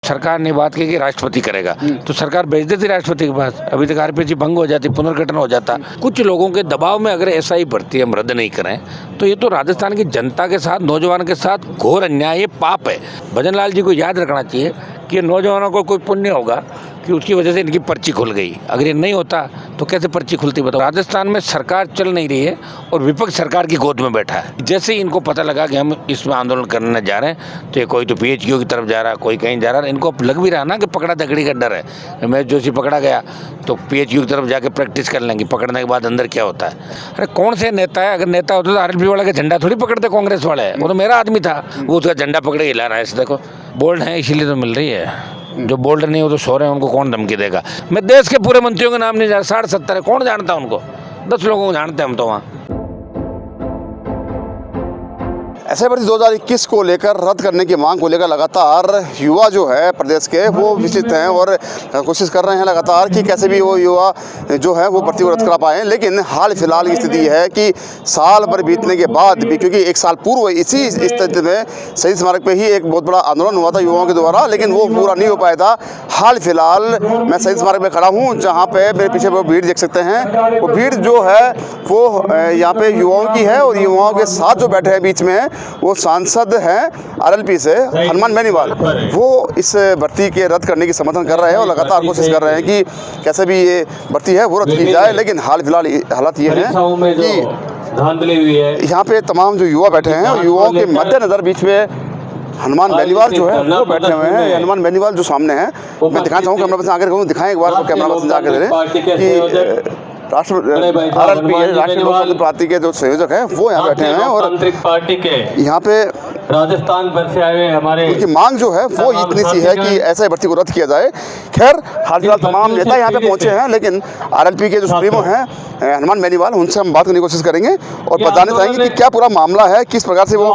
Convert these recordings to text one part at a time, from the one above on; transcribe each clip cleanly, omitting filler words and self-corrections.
सरकार ने बात की कि राष्ट्रपति करेगा, तो सरकार भेज देती राष्ट्रपति के पास। अभी तक आरपीसी भंग हो जाती, पुनर्गठन हो जाता। कुछ लोगों के दबाव में अगर एसआई भर्ती हम रद्द नहीं करें तो ये तो राजस्थान की जनता के साथ, नौजवान के साथ घोर अन्याय, ये पाप है। भजन लाल जी को याद रखना चाहिए कि नौजवानों को कोई पुण्य होगा कि उसकी वजह से इनकी पर्ची खुल गई। अगर ये नहीं होता तो कैसे पर्ची खुलती बताओ। राजस्थान में सरकार चल नहीं रही है और विपक्ष सरकार की गोद में बैठा है। जैसे ही इनको पता लगा कि हम इसमें आंदोलन करने जा रहे हैं तो ये कोई तो पीएचक्यू की तरफ जा रहा, कोई कहीं जा रहा। इनको लग भी रहा ना कि पकड़ा दकड़ी का डर है। महेश जोशी पकड़ा गया तो पीएचक्यू की तरफ जाके प्रैक्टिस कर लेंगे, पकड़ने के बाद अंदर क्या होता है। अरे कौन से नेता है, अगर नेता होता तो आरएलपी वाला का झंडा थोड़ी पकड़ते कांग्रेस वाले। वो तो मेरा आदमी था, वो उसका झंडा पकड़े हिला रहा है। इस देखो बोल्ड है इसीलिए तो मिल रही है, जो बोल्ड नहीं हो तो सो रहे हैं, उनको कौन धमकी देगा। मैं देश के पूरे मंत्रियों के नाम नहीं जानता, 60-70 है, कौन जानता उनको, 10 लोगों को जानते हैं हम तो वहाँ। एसआई भर्ती 2021 को लेकर रद्द करने की मांग को लेकर लगातार युवा जो है प्रदेश के वो विचलित हैं और कोशिश कर रहे हैं लगातार कि कैसे भी वो युवा जो है वो भर्ती को रद्द करा पाएँ। लेकिन हाल फिलहाल की स्थिति है कि साल भर बीतने के बाद भी, क्योंकि एक साल पूर्व इसी स्थिति में शहीद स्मारक पे ही एक बहुत बड़ा आंदोलन हुआ था युवाओं के द्वारा, लेकिन वो पूरा नहीं हो पाया था। हाल फिलहाल मैं शहीद स्मारक में खड़ा हूँ, जहाँ पे मेरे पीछे वो भीड़ देख सकते हैं। वो भीड़ जो है वो यहाँ पे युवाओं की है और युवाओं के साथ जो बैठे हैं बीच में वो सांसद हैं आरएलपी से हनुमान बेनीवाल। वो इस भर्ती के रद्द करने की समर्थन कर रहे हैं और लगातार कोशिश कर रहे हैं कि कैसे भी ये भर्ती है वो रद्द की जाए। लेकिन हाल फिलहाल हालात ये हैं कि यहाँ पे तमाम जो युवा बैठे हैं और युवाओं के मद्देनजर बीच में हनुमान बेनीवाल जो है वो बैठे हुए हैं। हनुमान बेनीवाल जो सामने हैं, मैं दिखाना चाहूँगा, कैमरा पर्सन आगे कहूँ दिखाएं एक बार, कैमरा पर्सन जाकर दे रहे कि आरएलपी राष्ट्रीय लोक समता पार्टी के जो संयोजक हैं वो यहाँ बैठे हैं और पार्टी के यहाँ पे राजस्थान भर से आए हुए हमारे उनकी मांग जो है वो इतनी सी है कि ऐसे भर्ती को रद्द किया जाए। खैर हाल फिलहाल तमाम नेता यहाँ पे पहुंचे हैं, लेकिन आरएलपी के जो सुप्रीमो हैं हनुमान बेनीवाल, उनसे हम बात करने की कोशिश करेंगे और बताने चाहेंगे कि क्या पूरा मामला है, किस प्रकार से वो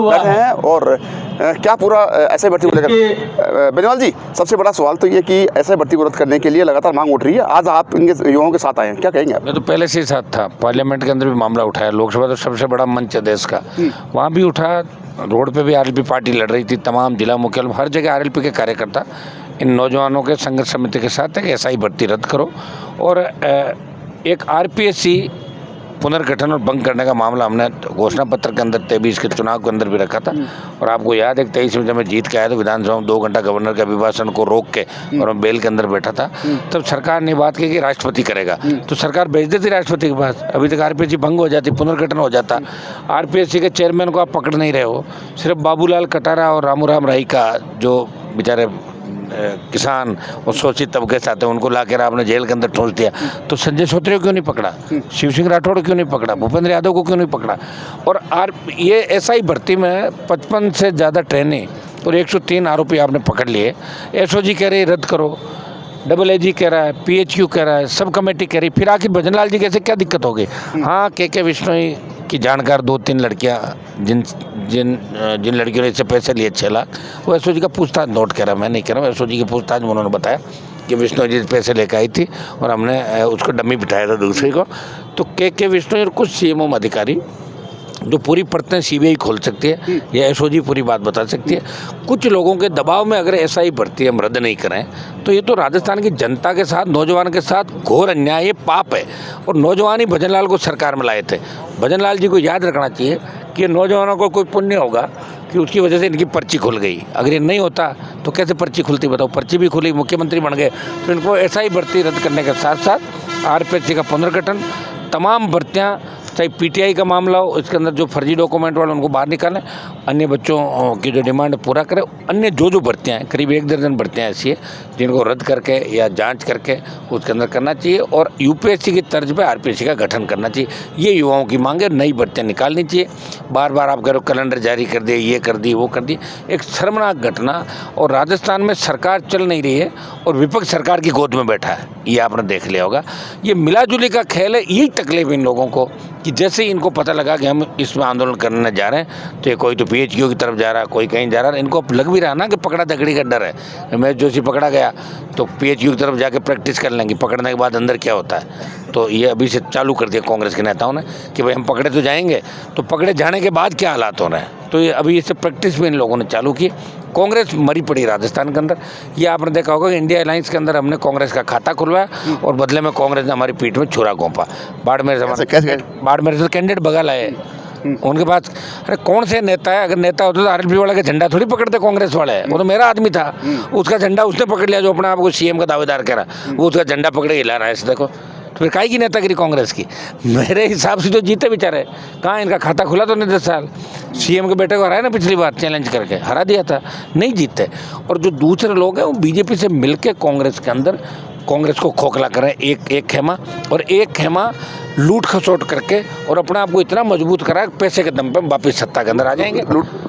बैठे हैं और क्या पूरा ऐसे भर्ती को लेकर। बेनीवाल जी, सबसे बड़ा सवाल तो ये कि ऐसे भर्ती को रद्द करने के लिए लगातार मांग उठ रही है, आज आप इनके युवाओं के साथ आए हैं, क्या कहेंगे आप? मैं तो पहले से ही साथ था, पार्लियामेंट के अंदर भी मामला उठाया, लोकसभा तो सबसे बड़ा मंच है देश का, वहाँ भी उठा। रोड पे भी आरएलपी पार्टी लड़ रही थी, तमाम जिला मुख्यालय हर जगह आरएलपी के कार्यकर्ता इन नौजवानों के संघर्ष समिति के साथ है कि एसआई भर्ती रद्द करो। और एक आरपीएससी पुनर्गठन और भंग करने का मामला हमने घोषणा पत्र के अंदर 23 के चुनाव के अंदर भी रखा था। और आपको याद है 23 में जब मैं जीत के आया तो विधानसभा में 2 घंटा गवर्नर के अभिभाषण को रोक के और मैं बेल के अंदर बैठा था, तब सरकार ने बात की कि राष्ट्रपति करेगा, तो सरकार भेज देती राष्ट्रपति के पास। अभी तक आरपीएससी भंग हो जाती, पुनर्गठन हो जाता। आरपीएससी के चेयरमैन को आप पकड़ नहीं रहे हो, सिर्फ बाबूलाल कटारा और रामूराम राई का जो बेचारे किसान और शोषित तबके से आते हैं उनको लाकर आपने जेल के अंदर ठूंस दिया। तो संजय सूत्रे को क्यों नहीं पकड़ा, शिव सिंह राठौड़ क्यों नहीं पकड़ा, भूपेंद्र यादव को क्यों नहीं पकड़ा। और ये एसआई भर्ती में 55 से ज़्यादा ट्रेनिंग और 103 आरोपी आपने पकड़ लिए। एसओजी कह रही रद्द करो, डबल एजी कह रहा है, पीएचक्यू कह रहा है, सब कमेटी कह रही, फिर आखिर भजन लाल जी कैसे क्या दिक्कत होगी। हाँ, के विश्नोई की जानकार 2-3 लड़कियां जिन लड़कियों ने इससे पैसे लिए 6 लाख, वो एसओजी का पूछताछ नोट करा, मैं नहीं कह रहा हूँ, एसओजी की पूछताछ में उन्होंने बताया कि विष्णु जी पैसे लेकर आई थी और हमने उसको डम्मी बिठाया था दूसरे को। तो के विष्णु और कुछ सीएमओ अधिकारी जो पूरी परतें सीबीआई खोल सकती है या एसओजी पूरी बात बता सकती है। कुछ लोगों के दबाव में अगर एसआई भर्ती हम रद्द नहीं करें तो ये तो राजस्थान की जनता के साथ, नौजवान के साथ घोर अन्याय, ये पाप है। और नौजवान ही भजन लाल को सरकार में लाए थे। भजन लाल जी को याद रखना चाहिए कि नौजवानों को कोई पुण्य होगा कि उसकी वजह से इनकी पर्ची खुल गई। अगर ये नहीं होता तो कैसे पर्ची खुलती बताओ। पर्ची भी खुली, मुख्यमंत्री बन गए, तो इनको एसआई भर्ती रद्द करने के साथ साथ आरपीएससी का पुनर्गठन, तमाम भर्तियाँ, चाहे पीटीआई का मामला हो, इसके अंदर जो फर्जी डॉक्यूमेंट वाले उनको बाहर निकालें, अन्य बच्चों की जो डिमांड पूरा करें। अन्य जो भर्तियाँ हैं, करीब 1 दर्जन भर्तियाँ ऐसी है जिनको रद्द करके या जांच करके उसके अंदर करना चाहिए और यूपीएससी की तर्ज पे आरपीएससी का गठन करना चाहिए। ये युवाओं की मांग है, नई भर्तियाँ निकालनी चाहिए। बार बार आप कह रहे हो कैलेंडर जारी कर दिए, ये कर दी, वो कर दी, एक शर्मनाक घटना। और राजस्थान में सरकार चल नहीं रही है और विपक्ष सरकार की गोद में बैठा है, ये आपने देख लिया होगा। ये मिलाजुली का खेल है, यही तकलीफ इन लोगों को कि जैसे ही इनको पता लगा कि हम इसमें आंदोलन करने जा रहे हैं तो ये कोई तो पीएचक्यू की तरफ जा रहा, कोई कहीं जा रहा। इनको लग भी रहा ना कि पकड़ा दकड़ी का डर है। महेश जोशी पकड़ा गया तो पीएचक्यू की तरफ जाके प्रैक्टिस कर लेंगे, पकड़ने के बाद अंदर क्या होता है। तो ये अभी से चालू कर दिया कांग्रेस के नेताओं ने कि भाई हम पकड़े तो जाएंगे, तो पकड़े जाने के बाद क्या हालात हो रहे हैं। तो ये अभी इससे प्रैक्टिस भी इन लोगों ने चालू की। कांग्रेस मरी पड़ी राजस्थान के अंदर। ये आपने देखा होगा कि इंडिया अलायंस के अंदर हमने कांग्रेस का खाता खुलवाया और बदले में कांग्रेस ने हमारी पीठ में छुरा घोंपा। बाड़मेर से कैंडिडेट बगल आए उनके पास। अरे कौन से नेता है? अगर नेता होते तो आरएलपी वाला का झंडा थोड़ी पकड़ते कांग्रेस वाले। वो तो मेरा आदमी था, उसका झंडा उसने पकड़ लिया जो अपने आप को सीएम का दावेदार कह रहा, वो उसका झंडा पकड़े हिला रहा है। ऐसे देखो तो फिर काहे की नेतागिरी कांग्रेस की? मेरे हिसाब से तो जीते बेचारे। कहाँ इनका खाता खुला तो नहीं 10 साल। सीएम के बेटे को हराया ना पिछली बार, चैलेंज करके हरा दिया था, नहीं जीते। और जो दूसरे लोग हैं वो बीजेपी से मिलके कांग्रेस के अंदर कांग्रेस को खोखला करें, एक खेमा और एक खेमा लूट खसोट करके और अपने आप को इतना मजबूत करा पैसे के दम पे वापस सत्ता के अंदर आ जाएंगे।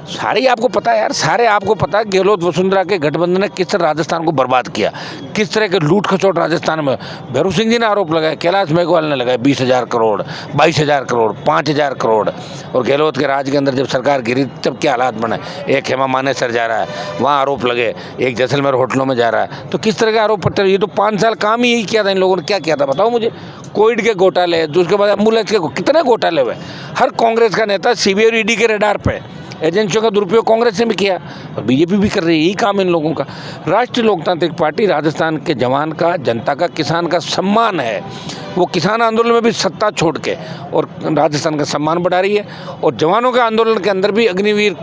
सारे आपको पता है यार, सारे आपको पता है गहलोत वसुंधरा के गठबंधन ने किस तरह राजस्थान को बर्बाद किया, किस तरह के लूट खसोट राजस्थान में। भैरू सिंह जी ने आरोप लगाया, कैलाश मेघवाल ने लगाया 20,000 करोड़, 22,000 करोड़, 5,000 करोड़। और गहलोत के राज के अंदर जब सरकार गिरी तब क्या हालात बने। एक हेमा मानेसर जा रहा है, वहाँ आरोप लगे, एक जैसलमेर होटलों में जा रहा है। तो किस तरह के आरोप पड़ते? ये तो 5 साल काम ही यही किया था इन लोगों ने। क्या किया था बताओ मुझे? कोविड के घोटाले, उसके बाद एम्बुलेंस के कितने घोटाले हुए। हर कांग्रेस का नेता सीबीआई और ईडी के रडार पे। एजेंसियों का दुरुपयोग कांग्रेस ने भी किया और बीजेपी भी कर रही है। यही काम इन लोगों का। राष्ट्रीय लोकतांत्रिक पार्टी राजस्थान के जवान का, जनता का, किसान का सम्मान है। वो किसान आंदोलन में भी सत्ता छोड़ के और राजस्थान का सम्मान बढ़ा रही है। और जवानों के आंदोलन के अंदर भी अग्निवीर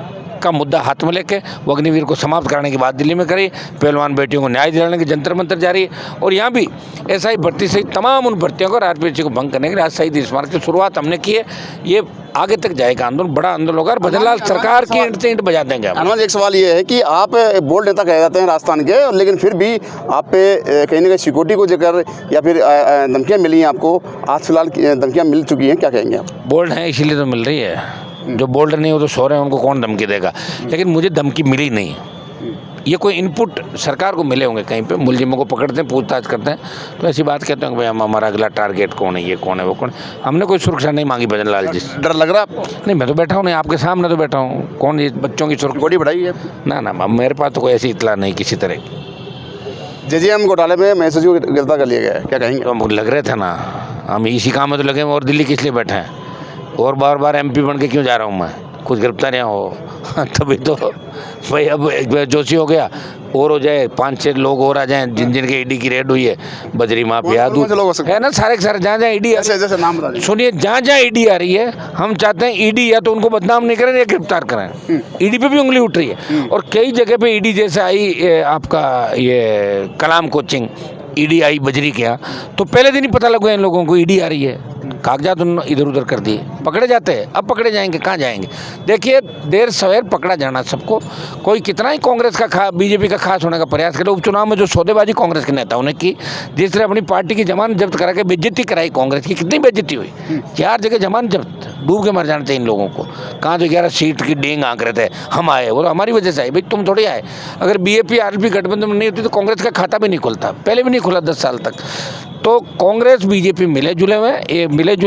का मुद्दा हाथ में लेके वो अग्निवीर को समाप्त करने की बात दिल्ली में करी। पहलवान बेटियों को न्याय दिलाने की जंतर मंतर जारी है। और यहाँ भी एसआई भर्ती सहित तमाम उन भर्तियों को और आरपीएससी को भंग करने के लिए आज शहीद स्मारक की शुरुआत हमने की है। ये आगे तक जाएगा आंदोलन, बड़ा आंदोलन होगा और भजनलाल सरकार की ईंट से ईंट बजा देंगे। अनुमान एक सवाल ये है कि आप बोल्ड नेता कहे जाते हैं राजस्थान के, लेकिन फिर भी आप पे कहीं ना कहीं सिक्योरिटी को लेकर या फिर धमकियाँ मिली हैं आपको? आज फिलहाल धमकियाँ मिल चुकी हैं, क्या कहेंगे आप? बोल्ड हैं इसीलिए तो मिल रही है। जो बोल्ड नहीं हो तो सो रहे हैं, उनको कौन धमकी देगा? लेकिन मुझे धमकी मिली नहीं। ये कोई इनपुट सरकार को मिले होंगे कहीं पे, मुलजिमों को पकड़ते हैं, पूछताछ करते हैं तो ऐसी बात कहते हैं कि भाई हम हमारा अगला टारगेट कौन है, ये कौन है, वो कौन है। हमने कोई सुरक्षा नहीं मांगी भजनलाल जी। डर लग रहा है आपको? नहीं, मैं तो बैठा हूँ नहीं, आपके सामने तो बैठा हूँ। कौन ये बच्चों की सुरक्षा गोली बढ़ाई है? ना, मेरे पास तो कोई ऐसी इतला नहीं किसी तरह की। जेजेएम घोटाले में महसूस को गिरफ्तार कर लिया गया है, क्या कहेंगे? तो हम लग रहे थे ना, हम इसी काम में तो लगे और दिल्ली किस लिए बैठे हैं? और बार बार एमपी बन के क्यों जा रहा हूँ मैं? कुछ गिरफ्तारियाँ हो तभी तो भाई। अब जोशी हो गया और हो जाए, 5-6 लोग और आ जाएं जिनके ईडी की रेड हुई है। बजरी माफिया है ना, सारे के सारे जहाँ जहाँ ईडी, जैसे नाम बता दीजिए। सुनिए, जहाँ जहाँ ईडी आ रही है हम चाहते हैं ईडी या तो उनको बदनाम नहीं करें या गिरफ्तार करें। ईडी पे भी उंगली उठ रही है और कई जगह पे ईडी जैसे आई आपका ये कलाम कोचिंग, ईडी आई बजरी के यहाँ, तो पहले दिन ही पता लग गया इन लोगों को ईडी आ रही है। कागजात उन्होंने इधर उधर कर दिए, पकड़े जाते हैं। अब पकड़े जाएंगे, कहाँ जाएंगे? देखिए, देर सवेर पकड़ा जाना सबको। कोई कितना ही कांग्रेस का बीजेपी का खास होने का प्रयास करे, उपचुनाव में जो सौदेबाजी कांग्रेस के नेताओं ने की, जिस तरह अपनी पार्टी की जमानत जब्त करा के बेइज्जती कराई कांग्रेस की, कितनी बेइज्जती हुई। 4 जगह जमानत जब्त, डूब के मर जाना चाहिए इन लोगों को। कहाँ तो 11 सीट की डेंग आंक रहे थे, हम आए, वो तो हमारी वजह से आए भाई, तुम थोड़ी आए। अगर बीएपी आरएलपी गठबंधन में नहीं होती तो कांग्रेस का खाता भी नहीं खुलता, पहले भी नहीं खुला 10 साल तक। तो कांग्रेस बीजेपी मिले जुले हुए,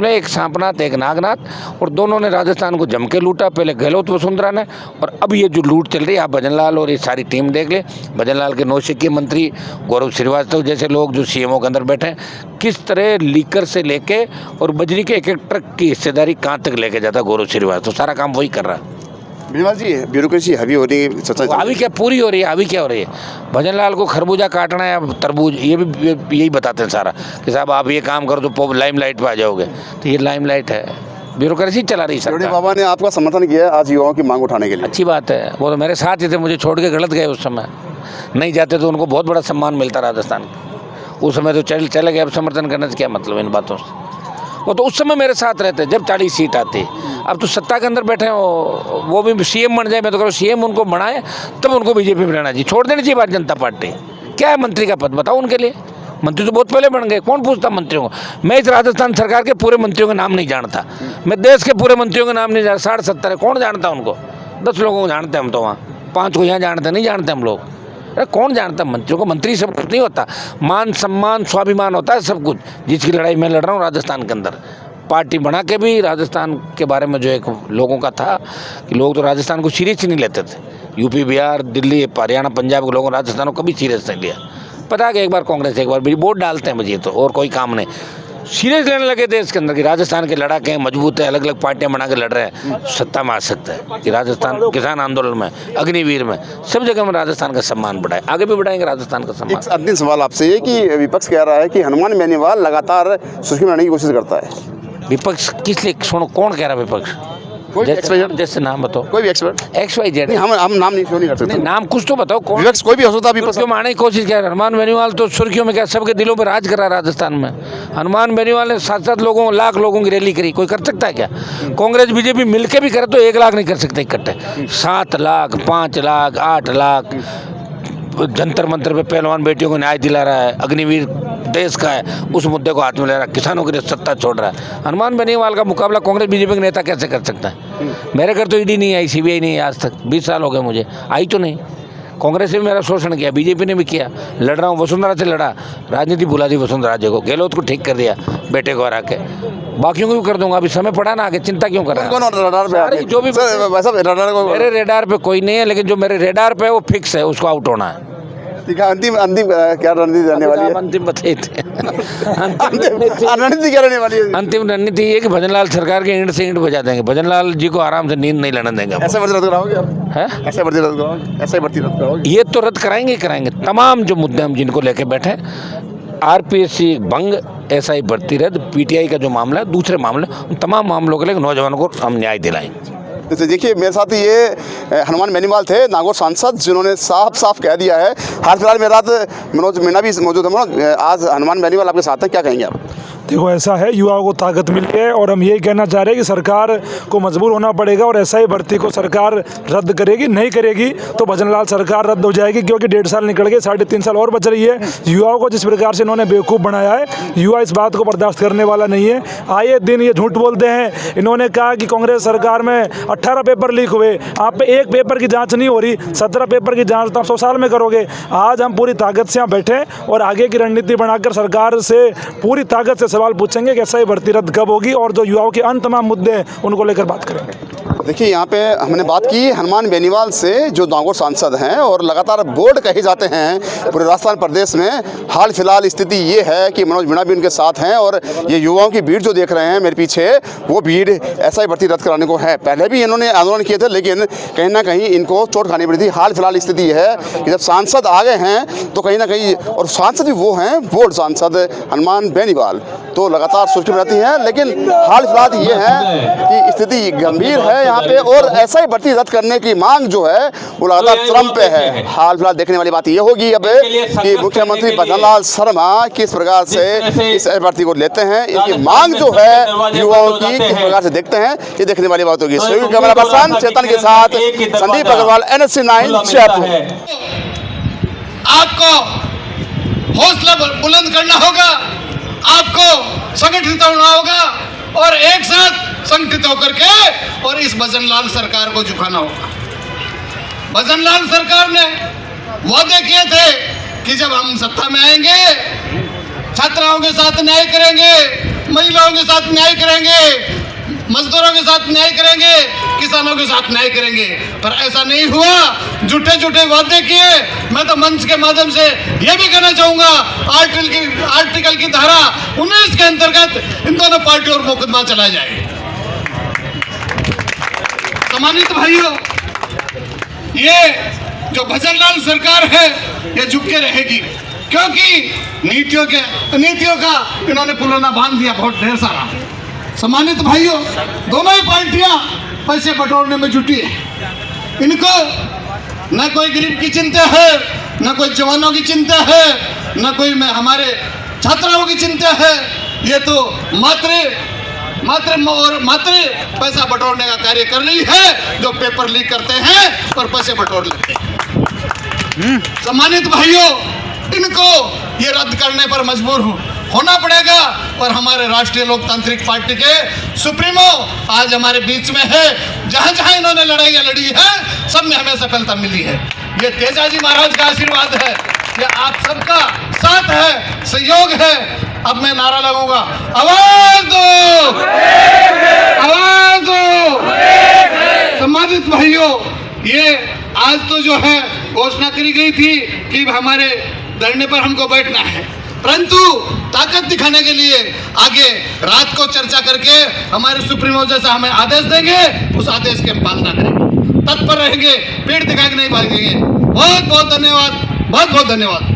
एक सांपनाथ एक नागनाथ, और दोनों ने राजस्थान को जम के लूटा। पहले गहलोत वसुंधरा ने, और अब ये जो लूट चल रही है, आप भजनलाल और ये सारी टीम देख ले। भजनलाल के नौसिखिए मंत्री गौरव श्रीवास्तव जैसे लोग जो सीएमओ के अंदर बैठे हैं, किस तरह लीकर से लेके और बजरी के एक ट्रक की हिस्सेदारी कहाँ तक लेके जाता गौरव श्रीवास्तव, सारा काम वही कर रहा है। बिनवाल जी, ब्यूरोक्रेसी हावी हो रही है, अभी क्या पूरी हो रही है? अभी क्या हो रही है? भजनलाल को खरबूजा काटना है या तरबूज, ये भी यही बताते हैं सारा कि साहब आप ये काम करो तो लाइमलाइट पे आ जाओगे। तो ये लाइमलाइट है, ब्यूरोक्रेसी चला रही सरकार। बाबा ने आपका समर्थन किया आज युवाओं की मांग उठाने के लिए, अच्छी बात है। वो तो मेरे साथ ही थे, मुझे छोड़ के गलत गए उस समय। नहीं जाते तो उनको बहुत बड़ा सम्मान मिलता राजस्थान का। उस समय तो चले गए, अब समर्थन करने से क्या मतलब इन बातों से? वो तो उस समय मेरे साथ रहते जब 40 सीट आती। अब तो सत्ता के अंदर बैठे हो, वो भी सीएम बन जाए, मैं तो कह रहा हूँ सीएम उनको बनाए तब उनको बीजेपी में रहना चाहिए। छोड़ देनी चाहिए भारतीय जनता पार्टी। क्या है मंत्री का पद बताओ उनके लिए? मंत्री तो बहुत पहले बन गए, कौन पूछता मंत्रियों को? मैं इस राजस्थान सरकार के पूरे मंत्रियों के नाम नहीं जानता, मैं देश के पूरे मंत्रियों के नाम नहीं जानता। 60-70 है, कौन जानता उनको? 10 लोगों को जानते हैं हम तो, वहाँ 5 को यहाँ जानते नहीं जानते हम लोग। अरे कौन जानता मंत्रियों को? मंत्री सब कुछ नहीं होता, मान सम्मान स्वाभिमान होता है सब कुछ। जिसकी लड़ाई मैं लड़ रहा हूँ राजस्थान के अंदर, पार्टी बना के भी राजस्थान के बारे में जो एक लोगों का था कि लोग तो राजस्थान को सीरियस ही नहीं लेते थे। यूपी, बिहार, दिल्ली, हरियाणा, पंजाब के लोगों ने राजस्थान को कभी सीरियस नहीं लिया। पता है कि एक बार कांग्रेस एक बार भी वोट डालते हैं मुझे तो, और कोई काम नहीं। सीरियस लेने लगे देश के अंदर कि राजस्थान के लड़ाके हैं, मजबूत है, अलग अलग पार्टियां बना के लड़ रहे हैं, सत्ता में आ सकता है कि राजस्थान किसान आंदोलन में, अग्निवीर में, सब जगह में राजस्थान का सम्मान बढ़ाए, आगे भी बढ़ाएंगे राजस्थान का सम्मान। एक अंतिम सवाल आपसे ये कि विपक्ष कह रहा है कि हनुमान बेनीवाल लगातार सुर्खी में रहने की कोशिश करता है। विपक्ष किस लिए, सुनो कौन कह रहा है विपक्ष? कोई एक्सपर्ट, जैसे नाम बताओ, कोई भी एक्सपर्ट, XYZ। हम नाम नहीं शो नहीं कर सकते। नाम कुछ तो बताओ कौन? विपक्ष कोई भी हो सकता है। विपक्ष क्यों मारने की कोशिश किया? हनुमान बेनीवाल तो सुर्खियों में क्या, सबके दिलों पर राज करा राजस्थान में। हनुमान बेनीवाल ने 7-7 लोगों, लाख लोगों की रैली करी, कोई कर सकता है क्या? कांग्रेस बीजेपी मिलकर भी करे तो 1 लाख नहीं कर सकते इकट्ठे। 7 लाख, 5 लाख, 8 लाख, जंतर मंतर पे पहलवान बेटियों को न्याय दिला रहा है, अग्निवीर देश का है, उस मुद्दे को हाथ में ले रहा है, किसानों के लिए सत्ता छोड़ रहा है। हनुमान बेनीवाल का मुकाबला कांग्रेस बीजेपी के नेता कैसे कर सकता है? मेरे घर तो ईडी नहीं आई, CBI नहीं आई आज तक, 20 साल हो गए मुझे, आई तो नहीं। कांग्रेस ने भी मेरा शोषण किया, बीजेपी ने भी किया, लड़ रहा हूँ, वसुंधरा से लड़ा, राजनीति भुला दी वसुंधरा जी को, गहलोत को ठीक कर दिया बेटे को हरा के, बाकियों को भी कर दूंगा। अभी समय पड़ा ना, आगे चिंता क्यों कर रहा है? कौन रडार पे सारे जो भी वैसा रडार को मेरे रेडार पे कोई नहीं है, लेकिन जो मेरे रेडार पे है वो फिक्स है, उसको आउट होना है। ठीक है। अंतिम क्या रणनीति रहने वाली है? अंतिम बताइए थे। रणनीति क्या रहने वाली है? अंतिम रणनीति ये कि भजनलाल सरकार के ईंट से ईंट बजा देंगे, भजनलाल जी को आराम से नींद नहीं लेने देंगे। ऐसे भर्ती रद्द कराओगे आप? है ऐसे भर्ती रद्द कराओगे? ऐसे भर्ती रद्द कराओगे? ये तो रद्द कराएंगे ही कराएंगे। तमाम जो मुद्दे हम जिनको लेके बैठे, RPSC भंग, SI भर्ती रद्द, PTI का जो मामला है, दूसरे मामले, उन तमाम मामलों के लिए नौजवानों को हम न्याय दिलाएंगे। जैसे देखिए मेरे साथ ये हनुमान बेनीवाल थे, नागौर सांसद, जिन्होंने साफ साफ कह दिया है। हाल फिलहाल मेरे साथ मनोज मीणा भी मौजूद है। मनोज, आज हनुमान बेनीवाल आपके साथ हैं, क्या कहेंगे आप? देखो, ऐसा है, युवाओं को ताकत मिली है और हम यही कहना चाह रहे हैं कि सरकार को मजबूर होना पड़ेगा और SI भर्ती को सरकार रद्द करेगी। नहीं करेगी तो भजनलाल सरकार रद्द हो जाएगी, क्योंकि 1.5 साल निकल गए, 3.5 साल और बच रही है। युवाओं को जिस प्रकार से इन्होंने बेवकूफ़ बनाया है, युवा इस बात को बर्दाश्त करने वाला नहीं है। आए दिन ये झूठ बोलते हैं। इन्होंने कहा कि कांग्रेस सरकार में 18 पेपर लीक हुए, आप पे एक पेपर की जाँच नहीं हो रही, 17 पेपर की जाँच तो आप 100 साल में करोगे। आज हम पूरी ताकत से यहाँ बैठे और आगे की रणनीति बनाकर सरकार से पूरी ताकत से सवाल पूछेंगे कि SI भर्ती रद्द कब होगी, और जो युवाओं के अन्य तमाम मुद्दे हैं उनको लेकर बात करेंगे। देखिए यहाँ पे हमने बात की हनुमान बेनीवाल से, जो नागौर सांसद हैं और लगातार बोर्ड कहे जाते हैं पूरे राजस्थान प्रदेश में। हाल फिलहाल स्थिति ये है कि मनोज मीणा भी उनके साथ हैं और ये युवाओं की भीड़ जो देख रहे हैं मेरे पीछे, वो भीड़ SI भर्ती रद्द कराने को है। पहले भी इन्होंने आंदोलन किए थे, लेकिन कहीं ना कहीं इनको चोट खानी पड़ी थी। हाल फिलहाल स्थिति ये है कि जब सांसद आ गए हैं तो कहीं ना कहीं, और सांसद भी वो हैं बोर्ड सांसद हनुमान बेनीवाल, तो लगातार सुर्खी में रहती है। लेकिन हाल फिलहाल ये है कि स्थिति गंभीर है यहाँ पे, और SI भर्ती रद्द करने की मांग जो है वो लगातार चरम पे है। हाल फिलहाल देखने वाली बात ये होगी अब कि मुख्यमंत्री भजनलाल शर्मा किस प्रकार से इस SI भर्ती को लेते हैं, इनकी मांग जो है युवाओं की किस प्रकार से देखते हैं, ये देखने वाली बात होगी। कैमरा पर्सन चेतन के साथ संदीप अग्रवाल, NSC9 जयपुर। आपको हौसला बुलंद करना होगा, आपको संगठित होना होगा और एक साथ संगठित होकर के और इस भजनलाल सरकार को झुकाना होगा। भजनलाल सरकार ने वादे किए थे कि जब हम सत्ता में आएंगे छात्राओं के साथ न्याय करेंगे, महिलाओं के साथ न्याय करेंगे, मजदूरों के साथ न्याय करेंगे, किसानों के साथ न्याय करेंगे, पर ऐसा नहीं हुआ। झूठे झूठे वादे किए। मैं तो मंच के माध्यम से ये भी कहना चाहूँगा, आर्टिकल की धारा 19 के अंतर्गत इन दोनों पार्टियों पर मुकदमा चलाया जाए। सम्मानित भाइयों, ये जो भजनलाल सरकार है ये झुक के रहेगी, क्योंकि नीतियों का इन्होंने पुराना बांध दिया बहुत ढेर सारा। सम्मानित भाइयों, दोनों ही पार्टियां पैसे बटोरने में जुटी है। इनको न कोई गरीब की चिंता है, न कोई जवानों की चिंता है, न कोई हमारे छात्राओं की चिंता है। ये तो मात्र पैसा बटोरने का कार्य कर रही है, जो पेपर लीक करते हैं और पैसे बटोर लेते हैं। सम्मानित भाइयों, इनको ये रद्द करने पर मजबूर होना पड़ेगा और हमारे राष्ट्रीय लोकतांत्रिक पार्टी के सुप्रीमो आज हमारे बीच में है। जहां जहां इन्होंने लड़ाइयां लड़ी है, सब में हमें सफलता मिली है। ये तेजाजी महाराज का आशीर्वाद है, ये आप सबका साथ है, सहयोग है। अब मैं नारा लगाऊंगा, आवाज दो, आवाज दो। सम्मानित भाइयों, ये आज तो जो है घोषणा करी गई थी कि हमारे धरने पर हमको बैठना है, परंतु ताकत दिखाने के लिए आगे रात को चर्चा करके हमारे सुप्रीमो जैसा हमें आदेश देंगे, उस आदेश की हम पालना करेंगे, तत्पर रहेंगे, पेड़ दिखा के नहीं भागेंगे। बहुत बहुत धन्यवाद, बहुत बहुत धन्यवाद।